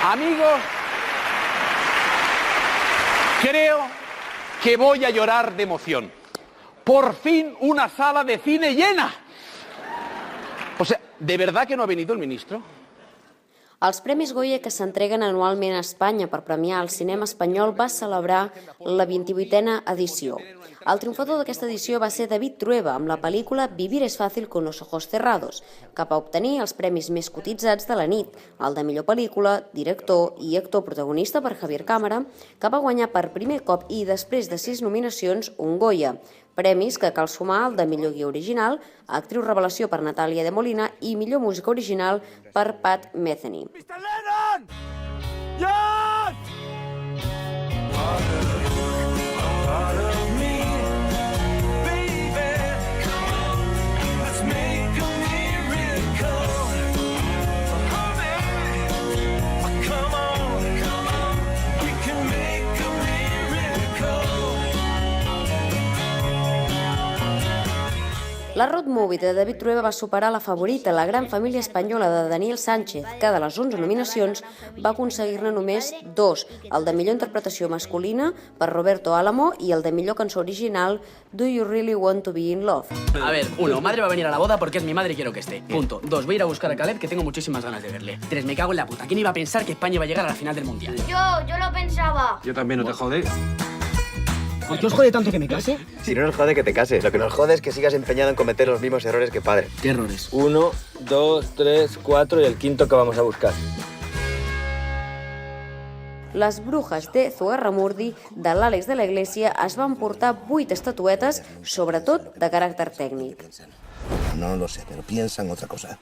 Amigos, creo que voy a llorar de emoción. Por fin una sala de cine llena. O sea, ¿de verdad que no ha venido el ministro? Els Premis Goya, que s'entreguen anualment a Espanya per premiar el cinema espanyol, va celebrar la 28a edició. El triomfador d'aquesta edició va ser David Trueba, amb la pel·lícula Vivir es fácil con los ojos cerrados, que va obtenir els premis més cotitzats de la nit, el de millor pel·lícula, director i actor protagonista per Javier Cámara, que va guanyar per primer cop i després de 6 nominacions un Goya, premis que cal sumar al de millor guió original, actriu revelació per Natàlia de Molina i millor música original per Pat Metheny. Mr. Lennon! John! La road movie de David Trueba va superar la favorita, La gran família espanyola de Daniel Sánchez, que de les 11 nominacions va aconseguir-ne només 2, el de millor interpretació masculina per Roberto Álamo i el de millor cançó original Do You Really Want to Be in Love. A ver, 1. Madre va a venir a la boda porque es mi madre y quiero que esté. Punto. 2. Voy a ir a buscar a Caleb, que tengo muchísimas ganas de verle. 3. Me cago en la puta. ¿Quién iba a pensar que España iba a llegar a la final del Mundial? Yo lo pensaba. Yo también, no te jode. ¿Por qué os jode tanto que me case? Si no nos jode que te cases, lo que nos jode es que sigas empeñado en cometer los mismos errores que padre. ¿Qué errores? 1, 2, 3, 4 y el quinto que vamos a buscar. Les brujes de Zugarramurdi de l'Àlex de la Iglesia es van portar 8 estatuetes, sobretot de caràcter tècnic. No lo sé, pero piensa en otra cosa.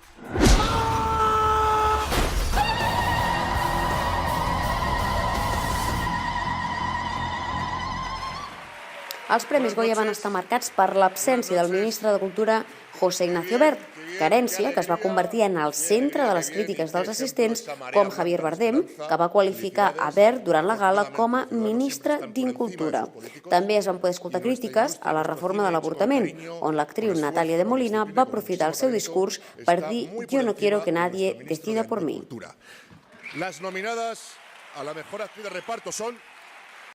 Els Premis Goya van estar marcats per l'absència del ministre de Cultura José Ignacio Wert, carència que es va convertir en el centre de les crítiques dels assistents com Javier Bardem, que va qualificar a Wert durant la gala com a ministre d'Incultura. També es van poder escoltar crítiques a la reforma de l'avortament, on l'actriu Natàlia de Molina va aprofitar el seu discurs per dir «Yo no quiero que nadie decida por mí». Las nominadas a la mejor actriz de reparto son